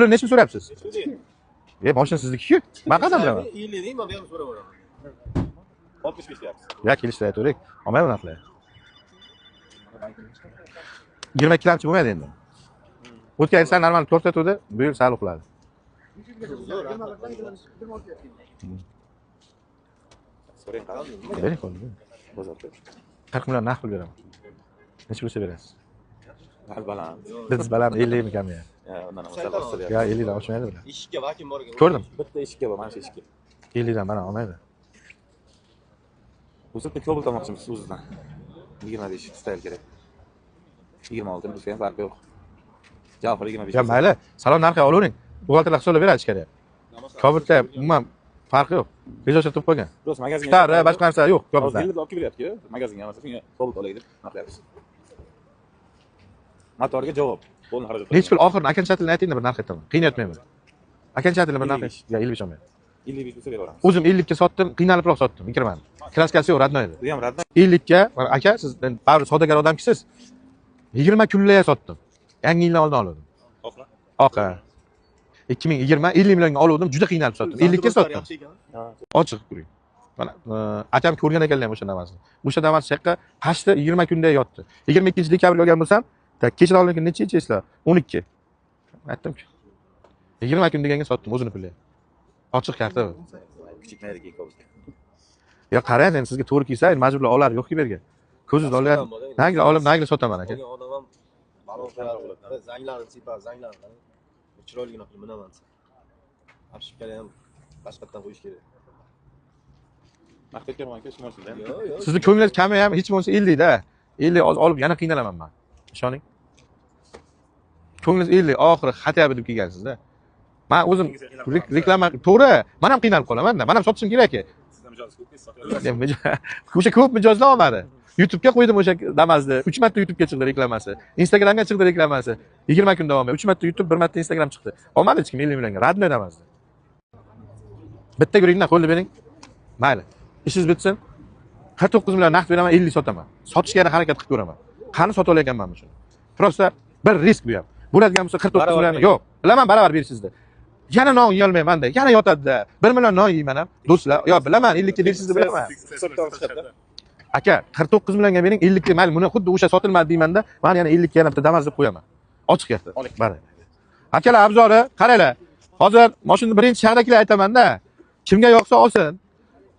Pulni nechmi so'rayapsiz? Mashina sizniki-ku. Men qanday bilaman? 50 deng, men bu yerni so'raveraman. 65 deyapsiz. Ya kelishdi aytavering. Olmayman narxlar. 22 lamchi bo'lmaydi endi. O'tgan yil sal normal ko'rsatuvdi, bu yil sal uxladi. So'rang qani? Bering qo'lni. Bozorda. 40 million naqd pul beraman. Necha bo'lsa berasiz? Hal baland. Biz balam 50 mi kammi? Undan ham sal oshadi. Ya 50 dan oshmaydi bular. Eshikka vakim bor ekan. Ko'rdim. Bitta eshikka bor, mana shu eshikka. 50 dan mana olmaydi. O'zim bitta kabel olmoqchimiz o'zidan. 20 eshik stayl kerak. 26 bizga ham farqi yo'q. Javob 25. Ya mayli, salon narxi olavering. Buxgalterlar hisoblab beradi kerak. Kabulda umuman farqi yo'q. Bejoshga turib qo'ygan. Rost magazinga. Tara, boshqa narsa yo'q kabulda. Hozir olib kelyapti-ku, magazinga emas, shunga kabel olay deb narxlayapmiz. Motorga javob. Qo'lni xarajat. Necha pul oxirini окончательно ayting bir narx aytaman. Qiynayapmayman. окончательно bir narx. Ya 55 olmayman. 55 bo'lsa beraveramiz. O'zim 50 ga sotdim, qiynalibroq sotdim, kirmadi. Kraskasi yo'q, radnoy edi. Bu ham radnoy. 50 ga, aka, siz baribir savdogar odamkisiz. 20 kunlaya sotdim. Yangi yildan oldin oldim. Oqla. Oqa. 2020 50 millionga oldim, juda qiynalib sotdim. 50 ga sotdim. Ochiq ko'ring. Mana akam ko'rgan ekanlar ham o'sha namasini. O'sha namas chaqqa pashta 20 kunda yotdi. 22-dekabrga olgan bo'lsam, kechada olgan necha eslar? 12. Aytdim-ku. 20 kun deganga sotdim o'zini puli. Ochiq karta bu. Kichikmaydi keyin kabel. Ya qarang, endi sizga to'g'ri kelsa, majburlar olar yo'q-ku berga. Ko'zingiz olar. Nagli olib, nagli sotaman aka. Olgan odam ham balon qiladi. Zanglarni sipar, zanglarni. Chiroyligina qilib minaman. Apshipkani ham boshqatdan qo'yish kerak. Maqtayotgan ekanman, tushunasizda. Yo'q. Sizni ko'nglingiz kami ham hech bo'lmasa 50 da. 50 olib yana qiynalaman men. Ishoning. Ko'nglingiz 50 oxiri xatyabi deb kelgansizda. Men o'zim reklama to'g'ri, men ham qiynalib qolaman-da. Men ham sotishim kerak-ku. O'sha ko'p mijozlar olmadi. YouTube'ga qo'ydim o'sha damazni. 3 marta YouTube'ga chiqdi reklamasi. Instagramga chiqdi reklamasi. 20 kun davomida 3 marta YouTube, 1 marta Instagram chiqdi. Olmadi hech kim 50 millionga. Radnoy damazni. Bitta guringdan qo'lni bering. Mayli. Ishingiz bitsin. 49 million naqd beraman, 50 sotaman. Sotishga yana harakat qilib ko'raman. Qani sota olaganman men shuni. Prosta bir risk bu ham. Bo'ladigan bo'lsa 49 million yo'q. Bilaman baravar berishingizda. Yana non yeyolmayman-da. Yana yotadi-da. 1 million non yeyman ham. Do'stlar, yo bilaman, 50 ga berishingizni bilaman. Aka, 49 millionga bering, 50 ga mayli buni xuddi o'sha sotilmadi deyman-da. Men yana 50 ga yana bitta damaz deb qo'yaman. Ochiq gapda. Mana. Akalar, abzori, qaranglar. Hozir mashinani birinchi shahridagilar aytaman-da. Kimga yoqsa olsin.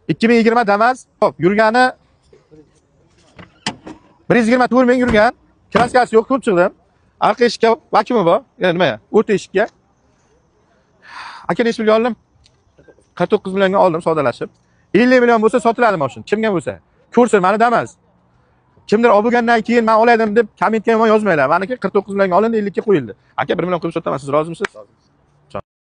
2020 damaz. Xo'p, yurgani 124 ming yurgan. Kraskasi yo'q, ko'p chiqdim. Arqa eshikka vakumi bor. Yana nima? O'rta eshikka. Aka necha pulga oldim? 49 millionga oldim savdolashib. 50 million bo'lsa sotiladi mashina. Kimga bo'lsa. Ko'rsin, meni damas. Kimdir olib bo'lgandan keyin men oladim deb kommentga yomon yozmanglar. Meniki 49 millionga olindi, 50 ga qo'yildi. Aka 1 million qo'yib sotaman, siz rozimisiz?